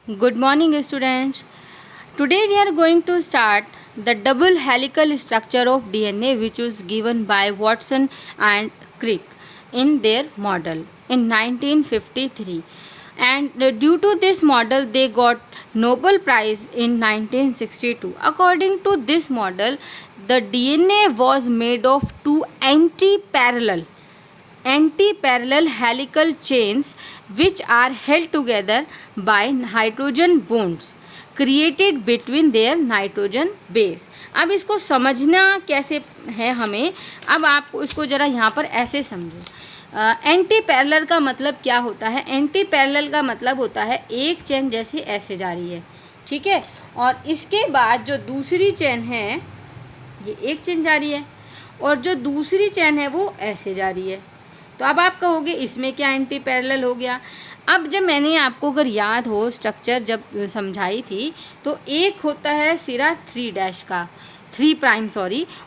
Good morning, students. Today we are going to start the double helical structure of DNA, which was given by Watson and Crick in their model in 1953. And due to this model, they got Nobel Prize in 1962. According to this model, the DNA was made of two anti-parallel helical chains which are held together by hydrogen bonds created between their nitrogen base. अब इसको समझना कैसे है हमें, अब आप इसको ज़रा यहाँ पर ऐसे समझो। एंटी पैरेलल का मतलब क्या होता है? एंटी पैरेलल का मतलब होता है एक चेन जैसे ऐसे जा रही है, ठीक है, और इसके बाद जो दूसरी चेन है, ये एक चेन जा रही है और जो दूसरी चेन है वो ऐसे जा रही है। तो अब आप कहोगे इसमें क्या एंटी पैरेलल हो गया? अब जब मैंने आपको अगर याद हो स्ट्रक्चर जब समझाई थी, तो एक होता है सिरा 3 प्राइम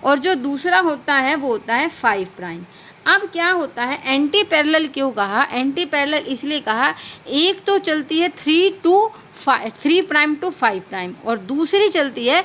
और जो दूसरा होता है वो होता है 5 प्राइम। अब क्या होता है, एंटी पैरेलल क्यों कहा? एंटी पैरेलल इसलिए कहा, एक तो चलती है 3 प्राइम टू 5 प्राइम और दूसरी चलती है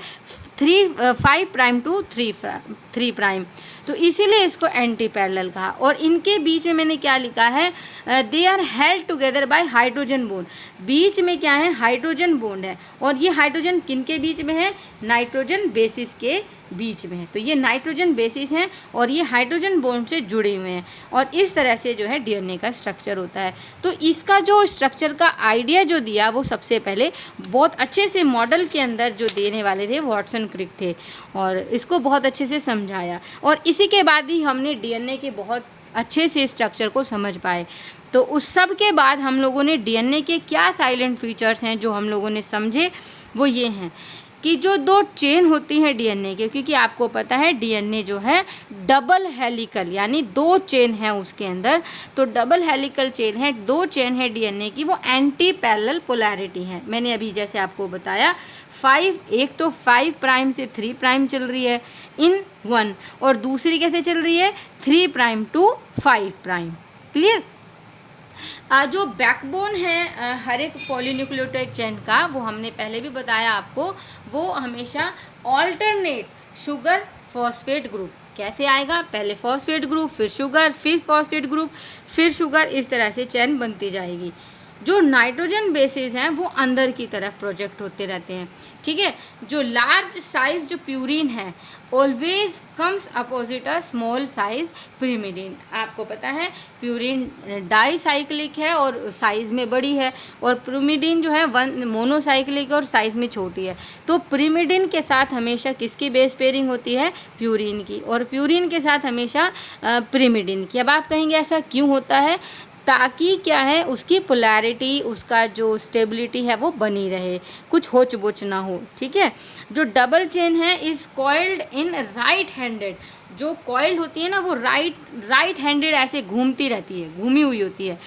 5 प्राइम टू 3 प्राइम, तो इसीलिए इसको एंटी पैरेलल कहा। और इनके बीच में मैंने क्या लिखा है? They are held together by hydrogen bond. बीच में क्या है? हाइड्रोजन बॉन्ड है, और ये हाइड्रोजन किन के बीच में है? नाइट्रोजन बेसिस के बीच में है। तो ये नाइट्रोजन बेसिस हैं और ये हाइड्रोजन बॉन्ड से जुड़े हुए हैं, और इस तरह से जो है डीएनए का स्ट्रक्चर होता है। तो इसका जो स्ट्रक्चर का आइडिया जो दिया वो सबसे पहले बहुत अच्छे से मॉडल के अंदर जो देने वाले थे वाटसन क्रिक थे, और इसको बहुत अच्छे से समझाया, और इसी के बाद ही हमने डीएनए के बहुत अच्छे से स्ट्रक्चर को समझ पाए। तो उस सब के बाद हम लोगों ने डीएनए के क्या साइलेंट फीचर्स हैं जो हम लोगों ने समझे, वो ये हैं कि जो दो चेन होती हैं डीएनए के, क्योंकि आपको पता है डीएनए जो है डबल हेलिकल यानी दो चेन है उसके अंदर, तो डबल हेलिकल चेन है, दो चेन है डीएनए की, वो एंटी पैरेलल पोलैरिटी है। मैंने अभी जैसे आपको बताया, एक तो 5 प्राइम से 3 प्राइम चल रही है इन 1, और दूसरी कैसे चल रही है? 3 प्राइम टू 5 प्राइम। क्लियर? जो बैकबोन है हर एक पॉलीन्यूक्लियोटाइड चेन का, वो हमने पहले भी बताया आपको, वो हमेशा ऑल्टरनेट शुगर फॉस्फेट ग्रुप। कैसे आएगा? पहले फॉस्फेट ग्रुप, फिर शुगर, फिर फॉस्फेट ग्रुप, फिर शुगर, इस तरह से चेन बनती जाएगी। जो नाइट्रोजन बेसिस हैं वो अंदर की तरफ प्रोजेक्ट होते रहते हैं, ठीक है। जो लार्ज साइज जो प्यूरिन है always comes opposite a small size pyrimidine. आपको पता है प्यूरिन डाईसाइक्लिक है और साइज़ में बड़ी है, और प्रिमिडिन जो है मोनोसाइक्लिक और साइज़ में छोटी है। तो प्रिमिडिन के साथ हमेशा किसकी बेस पेयरिंग होती है? प्यूरिन की, और प्यूरिन के साथ हमेशा प्रिमिडिन की। अब आप कहेंगे ऐसा क्यों होता है? ताकि क्या है, उसकी पोलैरिटी, उसका जो स्टेबिलिटी है वो बनी रहे, कुछ होच बोच ना हो, ठीक है। जो डबल चेन है is coiled in right handed, जो कॉइल्ड होती है ना वो राइट हैंडेड ऐसे घूमती रहती है, घूमी हुई होती है।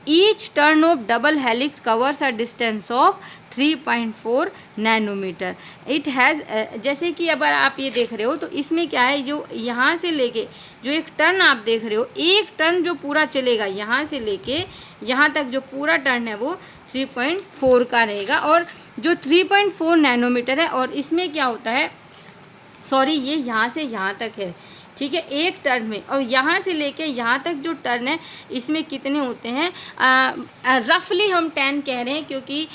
Each turn of double helix covers a distance of 3.4 nanometre. It has, जैसे कि अगर आप ये देख रहे हो तो इसमें क्या है, जो यहाँ से लेके जो एक टर्न आप देख रहे हो, एक टर्न जो पूरा चलेगा यहाँ से लेके यहाँ तक जो पूरा टर्न है वो 3.4 का रहेगा, और जो 3.4 नैनोमीटर है, और इसमें क्या होता है, ये यहाँ से यहाँ तक है, ठीक है, एक टर्न में, और यहाँ से लेके यहाँ तक जो टर्न है इसमें कितने होते हैं? रफली हम 10 कह रहे हैं, क्योंकि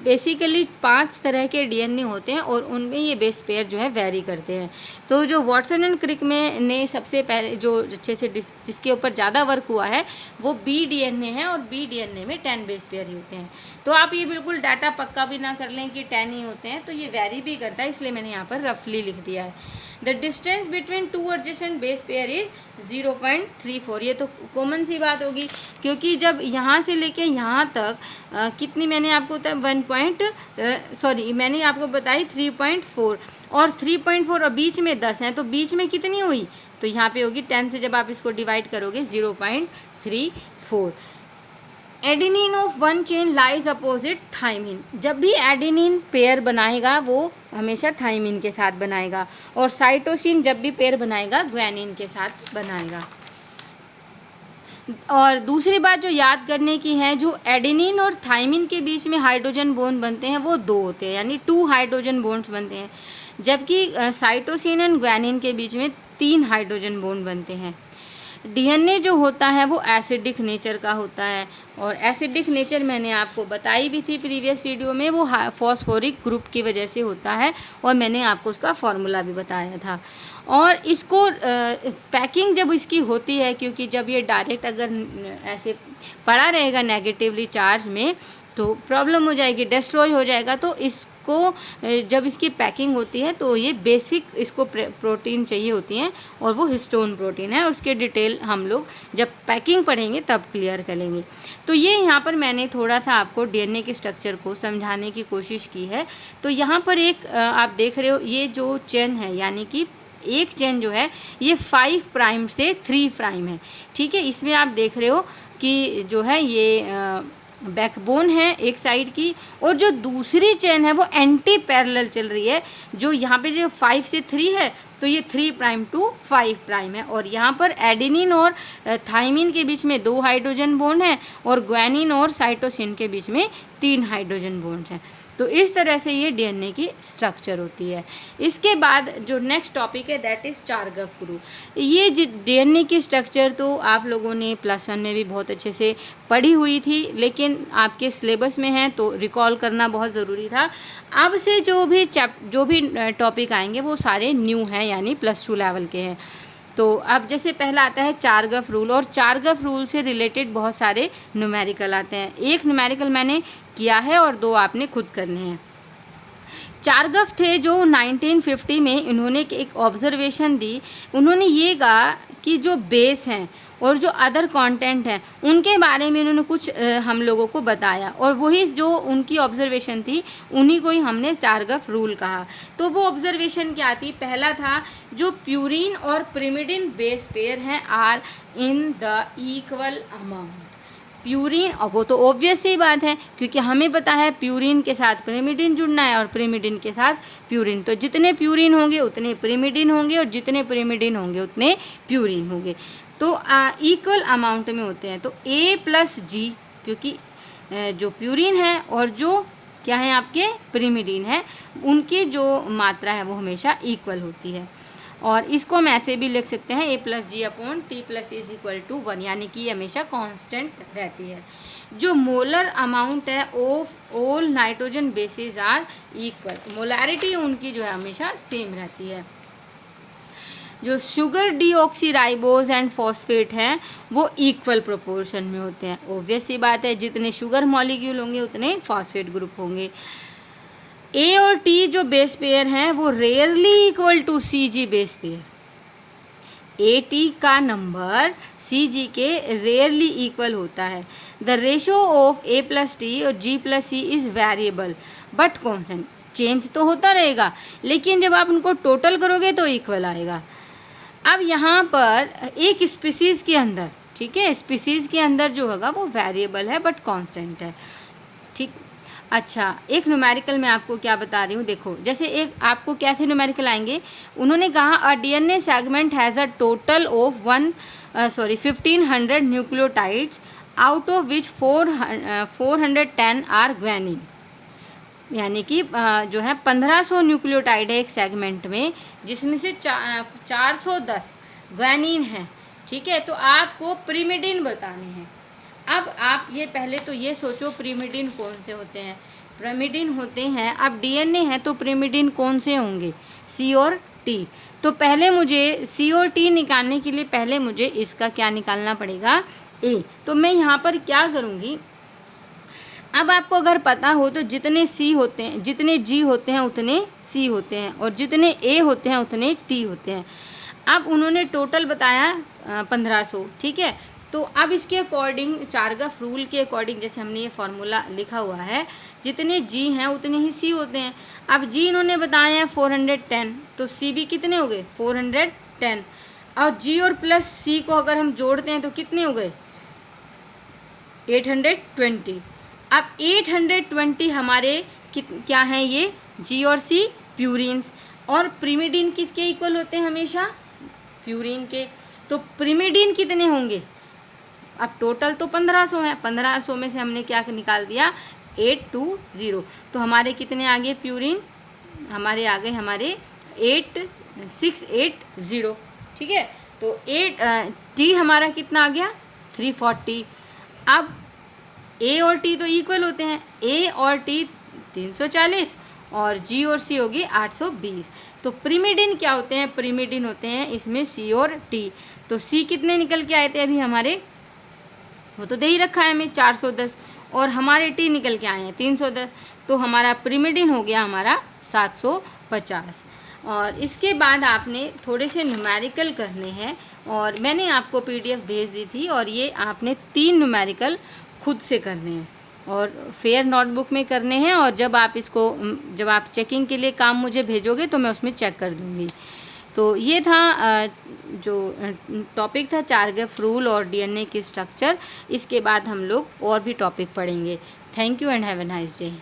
बेसिकली 5 तरह के डीएनए होते हैं और उनमें ये बेस पेयर जो है वेरी करते हैं। तो जो वाटसन एंड क्रिक में ने सबसे पहले जो अच्छे से जिसके ऊपर ज़्यादा वर्क हुआ है वो बी डीएनए है, और बी डीएनए में 10 बेस पेयर ही होते हैं। तो आप ये बिल्कुल डाटा पक्का भी ना कर लें कि 10 ही होते हैं, तो ये वेरी भी करता है, इसलिए मैंने यहाँ पर रफली लिख दिया है। The distance between two adjacent base pair is 0.34। ये तो कॉमन सी बात होगी, क्योंकि जब यहाँ से लेके यहाँ तक कितनी मैंने आपको मैंने आपको बताई 3.4, और 3.4 और बीच में 10 हैं, तो बीच में कितनी हुई? तो यहाँ पे होगी 10 से जब आप इसको डिवाइड करोगे 0.34। Adenine of one chain lies opposite thymine. जब भी एडेनिन पेयर बनाएगा वो हमेशा थाइमिन के साथ बनाएगा, और साइटोसिन जब भी पेयर बनाएगा ग्वानिन के साथ बनाएगा। और दूसरी बात जो याद करने की है, जो एडेनिन और थाइमिन के बीच में हाइड्रोजन बॉन्ड बनते हैं वो 2 होते हैं, यानी 2 हाइड्रोजन बॉन्ड्स बनते हैं, जबकि साइटोसिन एंड ग्वानिन के बीच में 3 हाइड्रोजन बॉन्ड बनते हैं। डीएनए जो होता है वो एसिडिक नेचर का होता है, और एसिडिक नेचर मैंने आपको बताई भी थी प्रीवियस वीडियो में, वो फॉस्फोरिक ग्रुप की वजह से होता है, और मैंने आपको उसका फॉर्मूला भी बताया था। और इसको पैकिंग जब इसकी होती है, क्योंकि जब ये डायरेक्ट अगर ऐसे पड़ा रहेगा नेगेटिवली चार्ज में तो प्रॉब्लम हो जाएगी, डिस्ट्रॉय हो जाएगा। तो इसको जब इसकी पैकिंग होती है तो ये बेसिक इसको प्रोटीन चाहिए होती हैं, और वो हिस्टोन प्रोटीन है, और उसके डिटेल हम लोग जब पैकिंग पढ़ेंगे तब क्लियर करेंगे। तो ये यहाँ पर मैंने थोड़ा सा आपको डीएनए के स्ट्रक्चर को समझाने की कोशिश की है। तो यहाँ पर एक आप देख रहे हो ये जो चेन है, यानी कि एक चेन जो है ये 5 प्राइम से 3 प्राइम है, ठीक है। इसमें आप देख रहे हो कि जो है ये बैकबोन है एक साइड की, और जो दूसरी चेन है वो एंटी पैरेलल चल रही है। जो यहाँ पे जो 5 से 3 है तो ये 3 प्राइम टू 5 प्राइम है, और यहाँ पर एडेनिन और थाइमिन के बीच में 2 हाइड्रोजन बॉन्ड हैं, और ग्वानिन और साइटोसिन के बीच में 3 हाइड्रोजन बॉन्ड्स हैं। तो इस तरह से ये डीएनए की स्ट्रक्चर होती है। इसके बाद जो नेक्स्ट टॉपिक है दैट इज़ चारगफ ग्रुप। ये डीएनए की स्ट्रक्चर तो आप लोगों ने +1 में भी बहुत अच्छे से पढ़ी हुई थी, लेकिन आपके सिलेबस में है तो रिकॉल करना बहुत ज़रूरी था। अब से जो भी टॉपिक आएंगे वो सारे न्यू हैं, यानी +2 लेवल के हैं। तो अब जैसे पहला आता है चारगफ रूल, और चारगफ रूल से रिलेटेड बहुत सारे न्यूमेरिकल आते हैं। एक न्यूमेरिकल मैंने किया है और 2 आपने खुद करने हैं। चारगफ थे जो 1950 में इन्होंने एक ऑब्जर्वेशन दी। उन्होंने ये कहा कि जो बेस हैं और जो अदर कंटेंट हैं उनके बारे में उन्होंने कुछ हम लोगों को बताया, और वही जो उनकी ऑब्जर्वेशन थी उन्हीं को ही हमने चारगफ रूल कहा। तो वो ऑब्जर्वेशन क्या थी? पहला था जो प्यूरिन और पिरिमिडिन बेस पेयर हैं are in the equal amount. Purine, और वो तो ऑब्वियस ही बात है क्योंकि हमें पता है प्यूरिन के साथ पिरिमिडिन जुड़ना है और पिरिमिडिन के साथ प्यूरिन। तो जितने प्यूरिन होंगे उतने पिरिमिडिन होंगे, और जितने पिरिमिडिन होंगे उतने प्यूरिन होंगे। तो इक्वल अमाउंट में होते हैं। तो A + G, क्योंकि जो प्यूरिन है और जो क्या है आपके पिरिमिडिन है उनकी जो मात्रा है वो हमेशा इक्वल होती है। और इसको हम ऐसे भी लिख सकते हैं A + G/T + A = 1, यानी कि हमेशा कांस्टेंट रहती है। जो मोलर अमाउंट है of all nitrogen bases are equal, molarity उनकी जो है हमेशा सेम रहती है। जो शुगर डीऑक्सीराइबोज एंड फॉस्फेट हैं वो इक्वल प्रोपोर्शन में होते हैं। ऑब्वियस सी बात है, जितने शुगर मॉलिक्यूल होंगे उतने फॉस्फेट ग्रुप होंगे। ए और टी जो बेस पेयर हैं वो rarely equal to CG base pair. A T का नंबर CG के रेयरली इक्वल होता है। The ratio of A + T और G + C is variable but constant. Change तो होता रहेगा लेकिन जब आप उनको टोटल करोगे तो इक्वल आएगा। अब यहाँ पर एक स्पीसीज़ के अंदर, ठीक है, स्पीसीज़ के अंदर जो होगा वो वेरिएबल है बट कांस्टेंट है, ठीक। अच्छा, एक न्यूमेरिकल मैं आपको क्या बता रही हूँ, देखो। जैसे एक आपको कैसे न्यूमेरिकल आएंगे, उन्होंने कहा a DNA segment has a total of 1500 nucleotides out of which 410 are guanine. यानी कि जो है 1500 न्यूक्लियोटाइड है एक सेगमेंट में, जिसमें से 410 ग्वानिन है, ठीक है। तो आपको पिरिमिडिन बताने हैं। अब आप ये पहले तो ये सोचो पिरिमिडिन कौन से होते हैं। पिरिमिडिन होते हैं, अब DNA है तो पिरिमिडिन कौन से होंगे? C और T। तो पहले मुझे C और T निकालने के लिए पहले मुझे इसका क्या निकालना पड़ेगा? A। तो मैं यहाँ पर क्या करूँगी, अब आपको अगर पता हो तो जितने C होते हैं, जितने G होते हैं उतने C होते हैं, और जितने A होते हैं उतने T होते हैं। अब उन्होंने टोटल बताया 1500, ठीक है। तो अब इसके अकॉर्डिंग, चारगफ रूल के अकॉर्डिंग, जैसे हमने ये फार्मूला लिखा हुआ है, जितने G हैं उतने ही C होते हैं। अब G इन्होंने बताया है 410, तो C भी कितने हो गए? 410। और G और प्लस C को अगर हम जोड़ते हैं तो कितने हो गए? 820। अब 820 हमारे क्या हैं? ये G और C प्यूरिन्स, और पिरिमिडिन किसके इक्वल होते हैं? हमेशा प्यूरिन के। तो पिरिमिडिन कितने होंगे? अब टोटल तो 1500 है, 1500 में से हमने क्या निकाल दिया 820, तो हमारे कितने आ गए प्यूरिन, हमारे आ गए हमारे 8680, ठीक है। तो टी हमारा कितना आ गया 340। अब ए और टी तो इक्वल होते हैं, ए और टी 340 और जी और सी होगी 820। तो प्रीमिडिन क्या होते हैं, प्रीमिडिन होते हैं इसमें सी और टी। तो सी कितने निकल के आए थे अभी हमारे, वो तो दे ही रखा है हमें 410, और हमारे टी निकल के आए हैं 310, तो हमारा प्रीमिडिन हो गया हमारा 750। और इसके बाद आपने थोड़े से न्यूमेरिकल करने हैं, और मैंने आपको पीडीएफ भेज दी थी, और ये आपने 3 न्यूमेरिकल खुद से करने हैं और फेयर नोटबुक में करने हैं, और जब आप चेकिंग के लिए काम मुझे भेजोगे तो मैं उसमें चेक कर दूँगी। तो ये था जो टॉपिक था चारगेफ रूल और डीएनए की स्ट्रक्चर। इसके बाद हम लोग और भी टॉपिक पढ़ेंगे। Thank you and have a nice day.